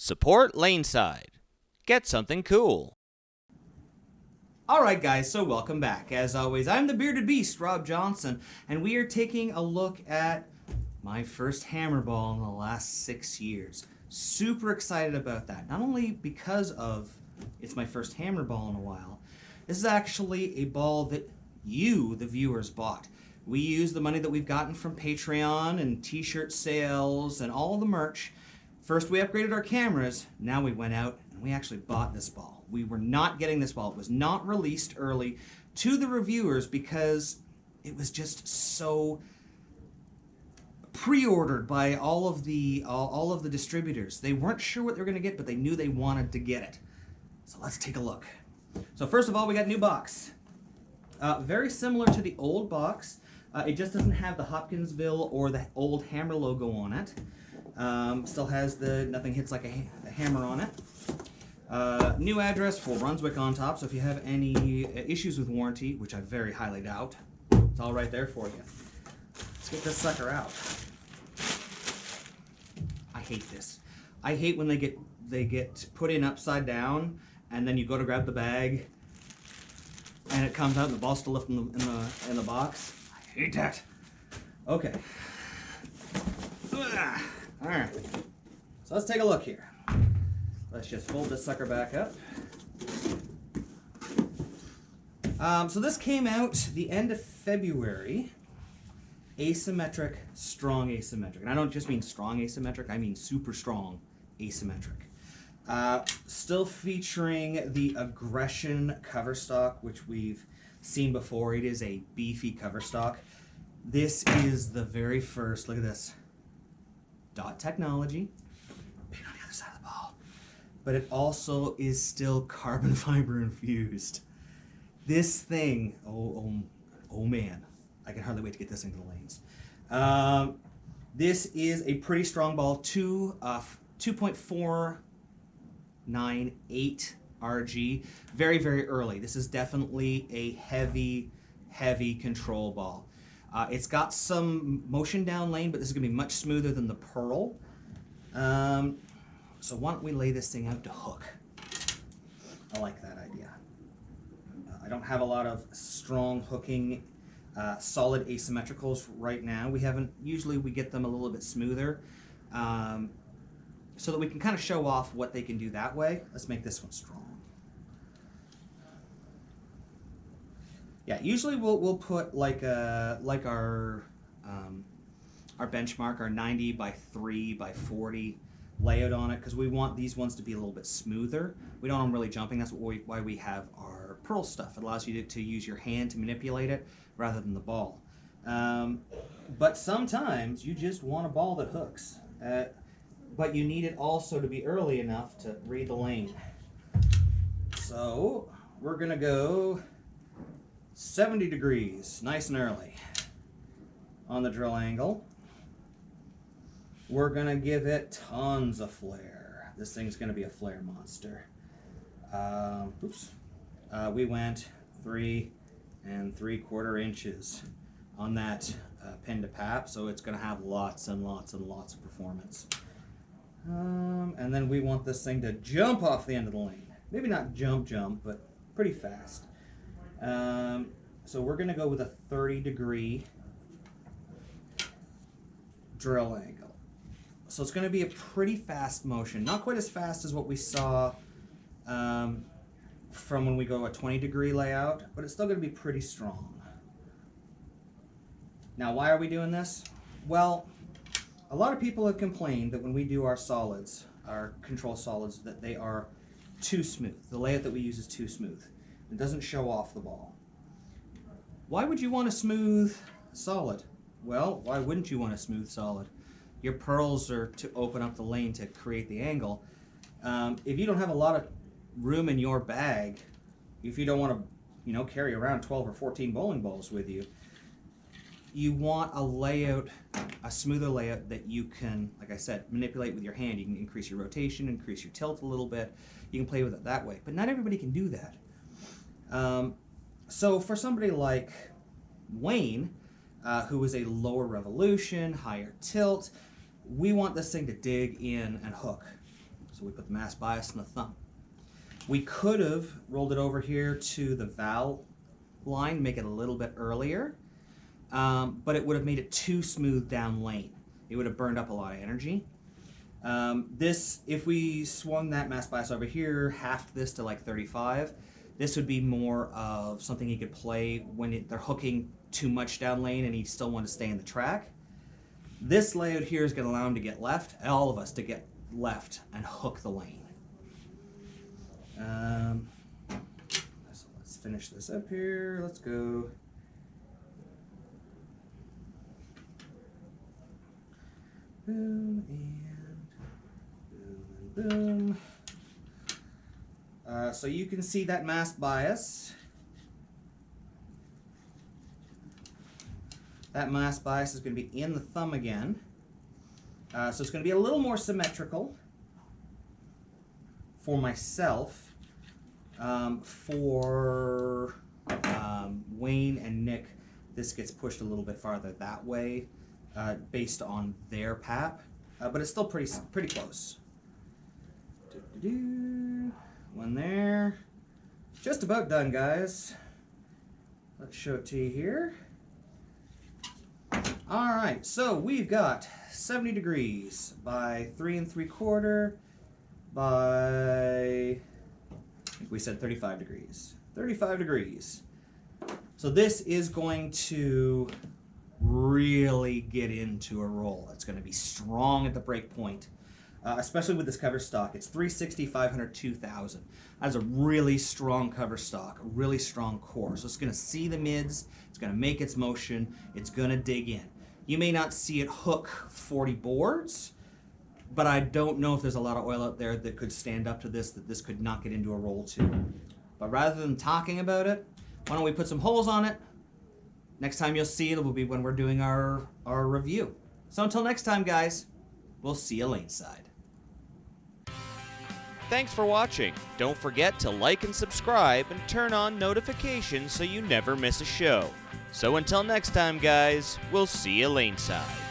Support Laneside. Get something cool. Alright guys, so welcome back. As always, I'm the Bearded Beast, Rob Johnson, and we are taking a look at my first hammer ball in the last 6 years. Super excited about that. Not only because of it's my first hammer ball in a while, this is actually a ball that you, the viewers, bought. We used the money that we've gotten from Patreon and t-shirt sales and all the merch. First we upgraded our cameras, now we went out and we actually bought this ball. We were not getting this ball. It was not released early to the reviewers because it was just so pre-ordered by all of the distributors. They weren't sure what they were going to get, but they knew they wanted to get it. So let's take a look. So first of all, we got a new box. Very similar to the old box. It just doesn't have the Hopkinsville or the old hammer logo on it. Still has the nothing hits like a hammer on it. New address for Brunswick on top, so if you have any issues with warranty, which I very highly doubt, it's all right there for you. Let's get this sucker out. I hate this. I hate when they get put in upside down, and then you go to grab the bag, and it comes out and the ball's still left in the box. I hate that. Okay. All right. So let's take a look here. Let's just fold this sucker back up. So this came out the end of February. Asymmetric, strong asymmetric. And I don't just mean strong asymmetric, I mean super strong asymmetric. Still featuring the Aggression cover stock, which we've seen before. It is a beefy cover stock. This is the very first, look at this, dot technology, pin on the other side of the ball. But it also is still carbon fiber infused. This thing, oh man, I can hardly wait to get this into the lanes. This is a pretty strong ball, 2.498 RG, very, very early. This is definitely a heavy control ball. It's got some motion down lane, but this is going to be much smoother than the Pearl. So why don't we lay this thing out to hook? I like that idea. I don't have a lot of strong hooking, solid asymmetricals right now. Usually we get them a little bit smoother, so that we can kind of show off what they can do that way. Let's make this one strong. Yeah, usually we'll put like our benchmark, our 90 by 3 by 40 layout on it, because we want these ones to be a little bit smoother. We don't want them really jumping. That's why we have our Pearl stuff. It allows you to use your hand to manipulate it rather than the ball. But sometimes you just want a ball that hooks. But you need it also to be early enough to read the lane. So we're gonna go 70 degrees, nice and early on the drill angle. We're gonna give it tons of flare. This thing's gonna be a flare monster. We went 3 3/4 inches on that pin to pap, so it's gonna have lots and lots and lots of performance. And then we want this thing to jump off the end of the lane. Maybe not jump, but pretty fast. So we're gonna go with a 30-degree drill angle. So it's gonna be a pretty fast motion. Not quite as fast as what we saw from when we go a 20-degree layout, but it's still gonna be pretty strong. Now, why are we doing this? Well, a lot of people have complained that when we do our solids, our control solids, that they are too smooth. The layout that we use is too smooth. It doesn't show off the ball. Why would you want a smooth solid? Well, why wouldn't you want a smooth solid? Your pearls are to open up the lane to create the angle. If you don't have a lot of room in your bag, if you don't want to, carry around 12 or 14 bowling balls with you, you want a layout, a smoother layout that you can, like I said, manipulate with your hand. You can increase your rotation, increase your tilt a little bit. You can play with it that way, but not everybody can do that. So for somebody like Wayne, who is a lower revolution, higher tilt, we want this thing to dig in and hook. So So we put the mass bias in the thumb. We could have rolled it over here to the valve line, make it a little bit earlier, but it would have made it too smooth down lane. It would have burned up a lot of energy. If we swung that mass bias over here, halved this to like 35, this would be more of something he could play when they're hooking too much down lane and he still want to stay in the track. This layout here is going to allow him to get left, all of us to get left and hook the lane. So let's finish this up here. Let's go. Boom and boom and boom. So you can see that mass bias. That mass bias is going to be in the thumb again. So it's going to be a little more symmetrical for myself. For Wayne and Nick, this gets pushed a little bit farther that way based on their PAP, but it's still pretty close. One there. Just about done, guys. Let's show it to you here. All right, so we've got 70 degrees by 3 3/4 by, I think we said 35 degrees. 35 degrees. So this is going to really get into a roll. It's going to be strong at the break point, especially with this cover stock. It's 360, 500, 2000. That's a really strong cover stock, a really strong core. So it's going to see the mids, it's going to make its motion, it's going to dig in. You may not see it hook 40 boards, but I don't know if there's a lot of oil out there that could stand up to this, that this could not get into a roll too. But rather than talking about it, why don't we put some holes on it? Next time you'll see it will be when we're doing our review. So until next time, guys, we'll see you laneside. Thanks for watching. Don't forget to like and subscribe and turn on notifications so you never miss a show. So until next time, guys, we'll see you laneside.